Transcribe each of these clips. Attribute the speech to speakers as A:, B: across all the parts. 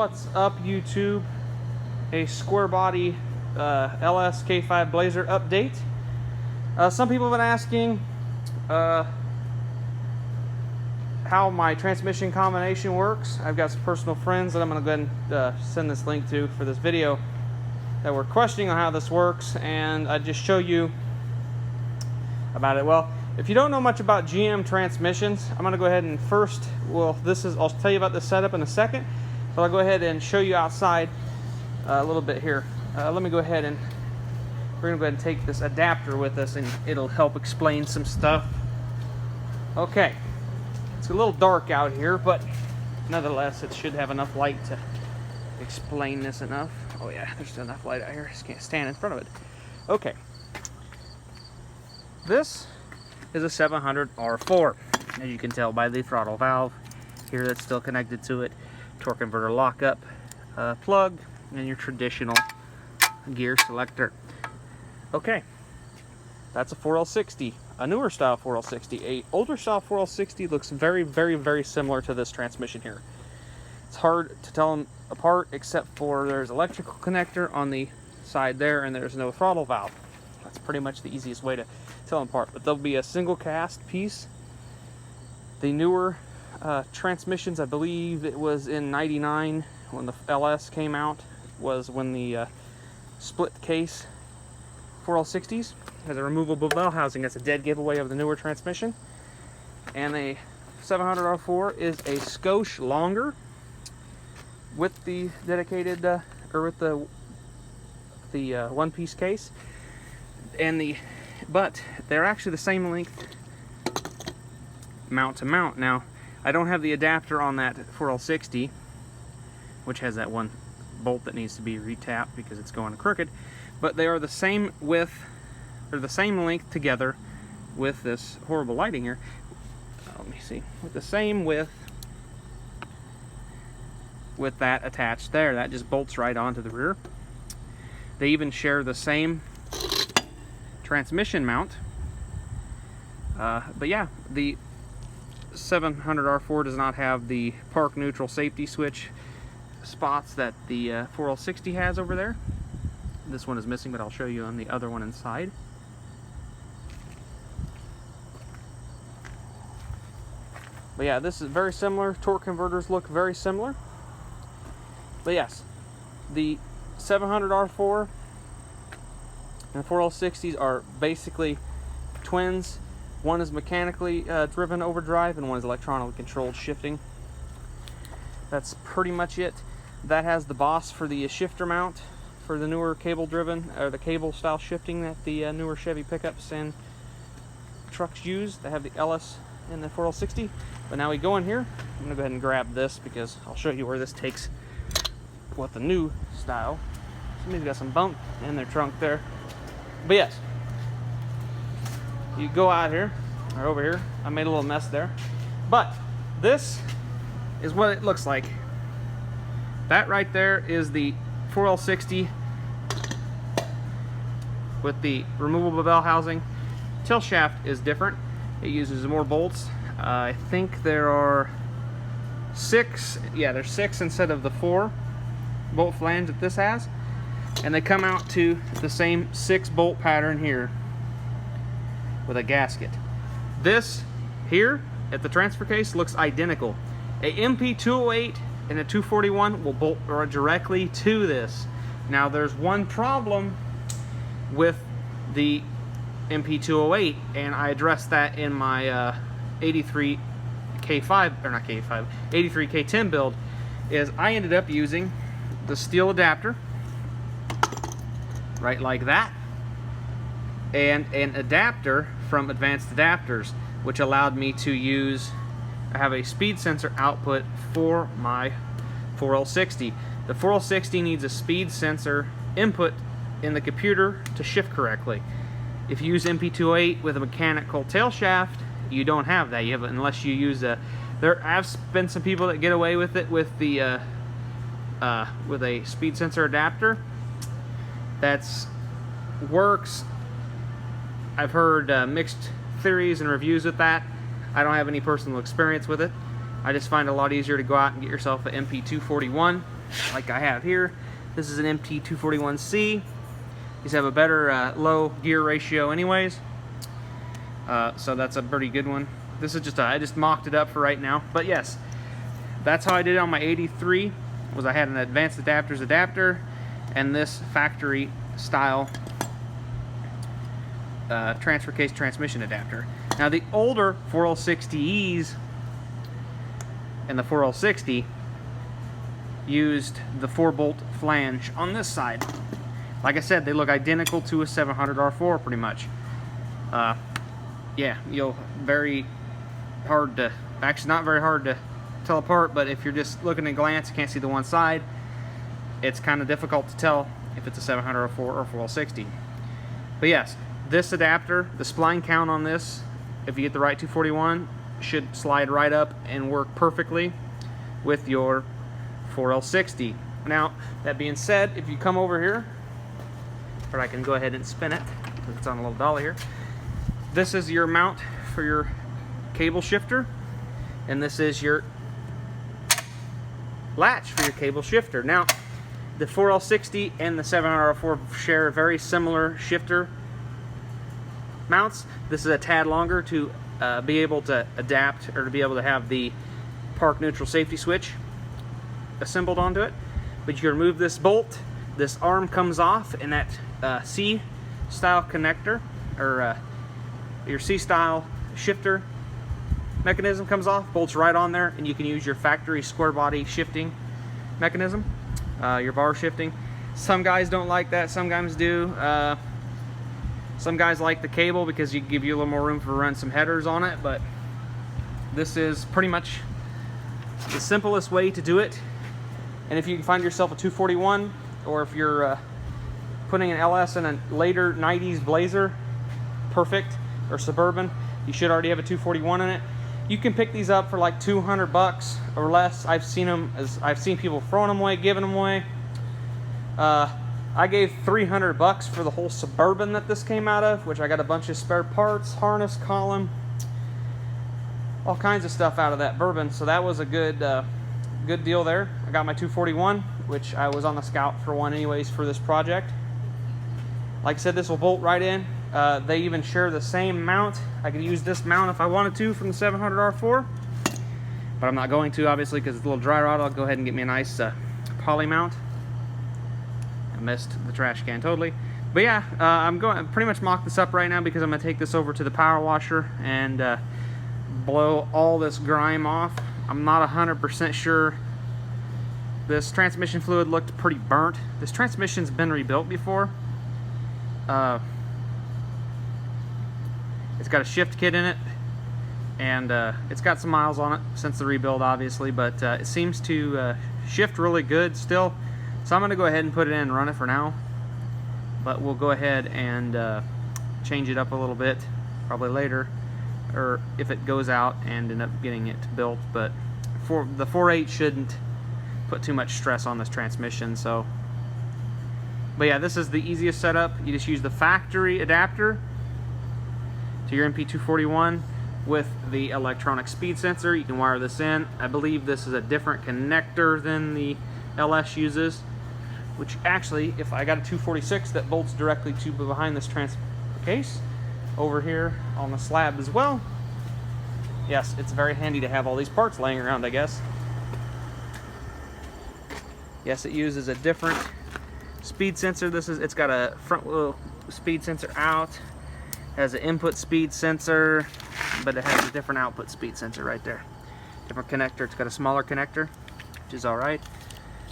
A: What's up, YouTube? A square body LS K5 Blazer update. Some people have been asking how my transmission combination works. I've got some personal friends that I'm going to go ahead and send this link to for this video that were questioning on how this works, and I just show you about it. Well, if you don't know much about GM transmissions, I'm going to go ahead and first, I'll tell you about the setup in a second, but I'll go ahead and show you outside a little bit here. Let me go ahead and we're going to go ahead and take this adapter with us, and it'll help explain some stuff. Okay, it's a little dark out here, but nonetheless it should have enough light to explain this enough. Oh yeah, there's enough light out here. I just can't stand in front of it. Okay, this is a 700 R4, as you can tell by the throttle valve here that's still connected to it, torque converter lockup plug, and your traditional gear selector. Okay, that's a 4L60, a newer style 4L60. A older style 4L60 looks very, very, very similar to this transmission here. It's hard to tell them apart, except for there's electrical connector on the side there, and there's no throttle valve. That's pretty much the easiest way to tell them apart. But there'll be a single cast piece. The newer transmissions, I believe it was in '99 when the LS came out, was when the split case 4L60s has a removable bell housing. That's a dead giveaway of the newer transmission. And the 700 R4 is a skosh longer with the dedicated or with the one-piece case, and but they're actually the same length mount to mount. Now, I don't have the adapter on that 4L60, which has that one bolt that needs to be retapped because it's going crooked, but they are the same width, or the same length together with this horrible lighting here. Let me see, with the same width with that attached there. That just bolts right onto the rear. They even share the same transmission mount. But yeah, the 700 R4 does not have the park neutral safety switch spots that the 4L60 has over there. This one is missing, but I'll show you on the other one inside. But yeah, this is very similar. Torque converters look very similar. But yes, the 700 R4 and 4L60s are basically twins. One is mechanically driven overdrive, and one is electronically controlled shifting. That's pretty much it. That has the boss for the shifter mount for the newer cable driven, or the cable style shifting that the newer Chevy pickups and trucks use. They have the LS and the 4L60. But now we go in here. I'm gonna go ahead and grab this because I'll show you where this takes what the new style. Somebody's got some bump in their trunk there. But yes, you go out here, or over here. I made a little mess there. But this is what it looks like. That right there is the 4L60 with the removable bell housing. Tail shaft is different. It uses more bolts. I think there are 6. Yeah, there's 6 instead of the 4 bolt flange that this has. And they come out to the same 6-bolt pattern here with a gasket. This here at the transfer case looks identical. A MP208 and a 241 will bolt directly to this. Now there's one problem with the MP208, and I addressed that in my 83 K5, or not K5, 83 K10 build, is I ended up using the steel adapter right like that, and an adapter from Advanced Adapters, which allowed me to have a speed sensor output for my 4L60. The 4L60 needs a speed sensor input in the computer to shift correctly. If you use MP208 with a mechanical tail shaft, you don't have that. You have, unless you use a. There have been some people that get away with it with the with a speed sensor adapter. That's works. I've heard mixed theories and reviews with that. I don't have any personal experience with it. I just find it a lot easier to go out and get yourself an MP241 like I have here. This is an MT241C. These have a better low gear ratio anyways. So that's a pretty good one. This is just, I just mocked it up for right now. But yes, that's how I did it on my 83, was I had an advanced adapters adapter and this factory style transfer case transmission adapter. Now the older 4L60Es and the 4L60 used the 4-bolt flange on this side. Like I said, they look identical to a 700R4 pretty much. Yeah, very hard to, actually not very hard to tell apart, but if you're just looking at a glance, you can't see the one side, it's kind of difficult to tell if it's a 700R4 or 4L60. But yes, this adapter, the spline count on this, if you get the right 241, should slide right up and work perfectly with your 4L60. Now, that being said, if you come over here, or I can go ahead and spin it, it's on a little dolly here. This is your mount for your cable shifter, and this is your latch for your cable shifter. Now, the 4L60 and the 700R4 share very similar shifter mounts. This is a tad longer to be able to adapt, or to be able to have the park neutral safety switch assembled onto it. But you can remove this bolt, this arm comes off, and that C-style connector, or your C-style shifter mechanism comes off, bolts right on there, and you can use your factory square body shifting mechanism, your bar shifting. Some guys don't like that, some guys do. Some guys like the cable because you give you a little more room for run some headers on it, but this is pretty much the simplest way to do it. And if you can find yourself a 241, or if you're putting an LS in a later 90s Blazer, perfect, or Suburban, you should already have a 241 in it. You can pick these up for like 200 bucks or less. I've seen people throwing them away, giving them away. I gave 300 bucks for the whole Suburban that this came out of, which I got a bunch of spare parts, harness, column, all kinds of stuff out of that bourbon. So that was a good good deal there. I got my 241, which I was on the scout for one anyways for this project. Like I said, this will bolt right in. They even share the same mount. I could use this mount if I wanted to from the 700R4, but I'm not going to, obviously, because it's a little dry rot. I'll go ahead and get me a nice poly mount. I missed the trash can totally. But yeah, I'm going to pretty much mock this up right now because I'm going to take this over to the power washer and blow all this grime off. I'm not 100% sure. This transmission fluid looked pretty burnt. This transmission's been rebuilt before. It's got a shift kit in it, and it's got some miles on it since the rebuild, obviously, but it seems to shift really good still. So I'm going to go ahead and put it in and run it for now, but we'll go ahead and change it up a little bit probably later, or if it goes out and end up getting it built. But for the 4.8 shouldn't put too much stress on this transmission. So, but yeah, this is the easiest setup. You just use the factory adapter to your MP241 with the electronic speed sensor. You can wire this in. I believe this is a different connector than the LS uses, which actually, if I got a 246 that bolts directly to behind this transfer case over here on the slab as well. Yes, it's very handy to have all these parts laying around, I guess. Yes, it uses a different speed sensor. It's got a front wheel speed sensor out, has an input speed sensor, but it has a different output speed sensor right there. Different connector. It's got a smaller connector, which is all right.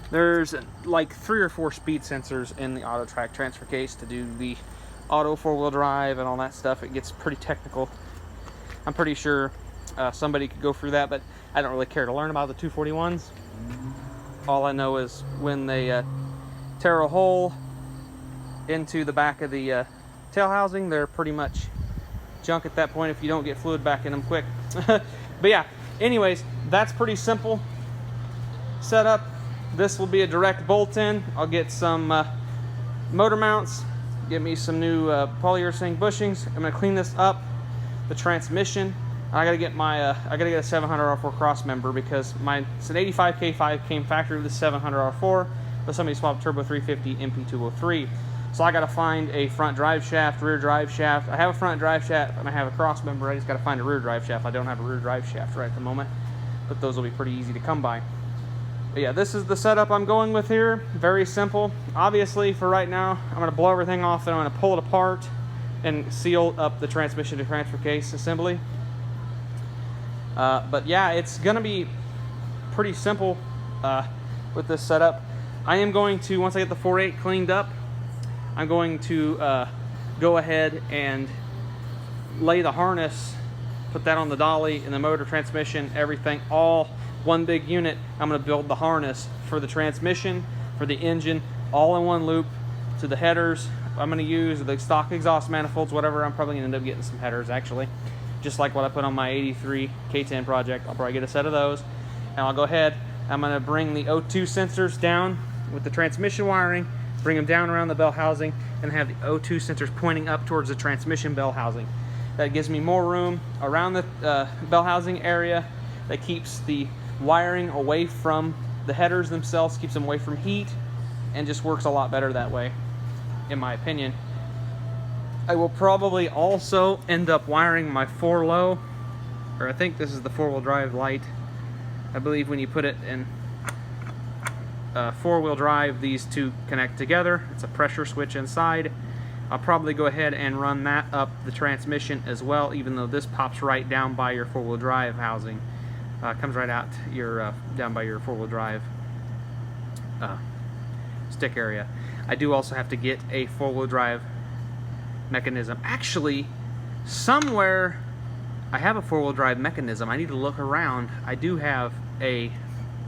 A: There's like 3 or 4 speed sensors in the auto track transfer case to do the auto 4-wheel drive and all that stuff. It gets pretty technical. I'm pretty sure somebody could go through that, but I don't really care to learn about the 241s. All I know is when they tear a hole into the back of the tail housing, they're pretty much junk at that point if you don't get fluid back in them quick. But yeah, anyways, that's pretty simple setup. This will be a direct bolt in. I'll get some motor mounts, get me some new polyurethane bushings. I'm going to clean this up, the transmission, I gotta get my I gotta get a 700R4 cross member because it's an 85K5 came factory with a 700R4, but somebody swapped turbo 350 MP203. So I gotta find a front drive shaft, rear drive shaft. I have a front drive shaft and I have a cross member. I just gotta find a rear drive shaft. I don't have a rear drive shaft right at the moment, but those will be pretty easy to come by. But yeah, this is the setup I'm going with here. Very simple. Obviously, for right now, I'm gonna blow everything off and I'm gonna pull it apart and seal up the transmission to transfer case assembly. But yeah, it's gonna be pretty simple with this setup. I am going to, once I get the 4.8 cleaned up, I'm going to go ahead and lay the harness, put that on the dolly, and the motor, transmission, everything, all one big unit. I'm going to build the harness for the transmission, for the engine, all in one loop to the headers. I'm going to use the stock exhaust manifolds, whatever. I'm probably going to end up getting some headers, actually, just like what I put on my 83 K10 project. I'll probably get a set of those, and I'll go ahead. I'm going to bring the O2 sensors down with the transmission wiring, bring them down around the bell housing, and have the O2 sensors pointing up towards the transmission bell housing. That gives me more room around the bell housing area. That keeps the wiring away from the headers themselves, keeps them away from heat, and just works a lot better that way, in my opinion. I will probably also end up wiring my 4-low, or I think this is the 4-wheel drive light. I believe when you put it in 4-wheel drive, these two connect together. It's a pressure switch inside. I'll probably go ahead and run that up the transmission as well, even though this pops right down by your 4-wheel drive housing. Comes right out your down by your 4-wheel drive stick area. I do also have to get a 4-wheel drive mechanism. Actually, somewhere I have a 4-wheel drive mechanism. I need to look around. I do have a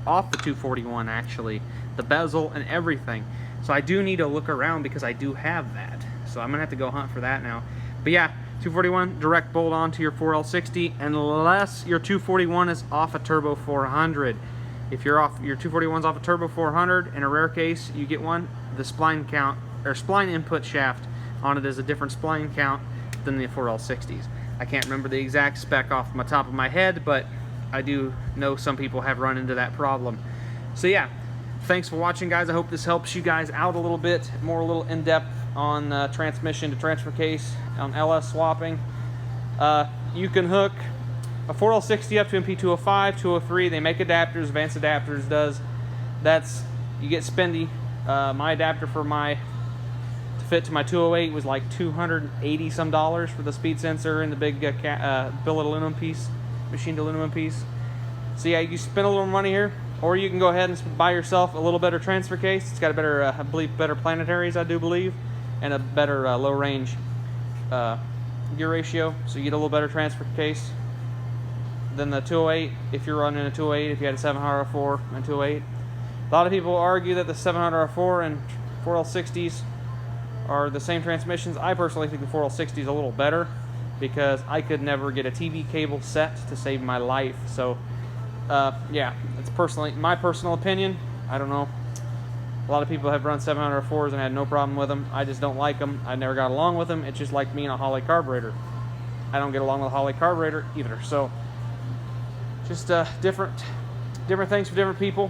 A: off the 241, actually, the bezel and everything. So I do need to look around because I do have that. So I'm gonna have to go hunt for that now. But yeah, 241 direct bolt onto your 4L60 unless your 241 is off a turbo 400. If your 241's off a turbo 400, in a rare case you get one, the spline count or spline input shaft on it is a different spline count than the 4L60s. I can't remember the exact spec off my top of my head, but I do know some people have run into that problem. So yeah, thanks for watching, guys. I hope this helps you guys out a little bit, more a little in-depth on transmission to transfer case on LS swapping. You can hook a 4L60 up to MP205, 203. They make adapters, Advanced Adapters does. You get spendy. My adapter for to fit to my 208 was like $280 some for the speed sensor and the big billet aluminum piece. Machined aluminum piece. So yeah, you spend a little money here, or you can go ahead and buy yourself a little better transfer case. It's got a better, I believe, better planetaries, I do believe, and a better low range gear ratio. So you get a little better transfer case than the 208 if you're running a 208. If you had a 700R4 and 208, a lot of people argue that the 700R4 and 4L60s are the same transmissions. I personally think the 4L60 is a little better, because I could never get a TV cable set to save my life. So yeah, it's my personal opinion. I don't know. A lot of people have run 704s and had no problem with them. I just don't like them. I never got along with them. It's just like me and a Holley carburetor. I don't get along with a Holley carburetor either. So just different things for different people.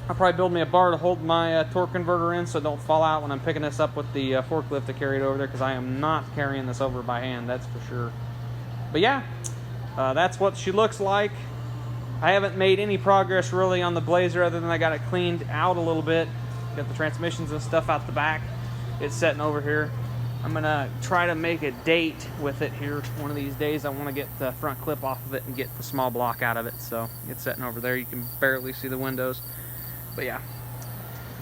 A: I'll probably build me a bar to hold my torque converter in so it don't fall out when I'm picking this up with the forklift to carry it over there, because I am not carrying this over by hand, that's for sure. But yeah, that's what she looks like. I haven't made any progress really on the Blazer other than I got it cleaned out a little bit. Got the transmissions and stuff out the back. It's sitting over here. I'm gonna try to make a date with it here one of these days. I want to get the front clip off of it and get the small block out of it. So it's sitting over there. You can barely see the windows. But yeah,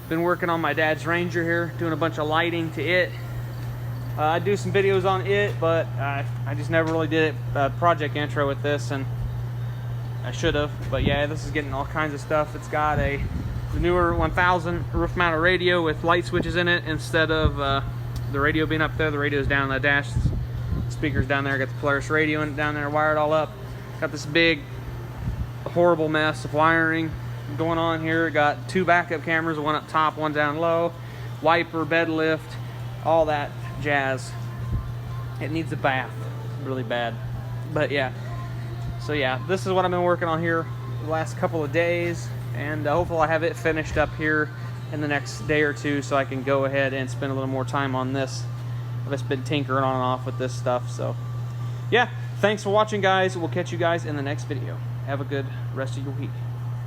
A: been working on my dad's Ranger here, doing a bunch of lighting to it. I do some videos on it, but I just never really did a project intro with this, and I should have. But yeah, this is getting all kinds of stuff. It's got the newer 1000 roof mounted radio with light switches in it instead of the radio being up there. The radio's down on the dash. Speakers down there. Got the Polaris radio in it down there, wired all up. Got this big, horrible mess of wiring going on here. Got two backup cameras, one up top, one down low, wiper, bed lift, all that jazz. It needs a bath really bad. But yeah, So yeah, this is what I've been working on here the last couple of days, and hopefully I'll have it finished up here in the next day or two so I can go ahead and spend a little more time on this. I've just been tinkering on and off with this stuff. So yeah, thanks for watching, guys. We'll catch you guys in the next video. Have a good rest of your week.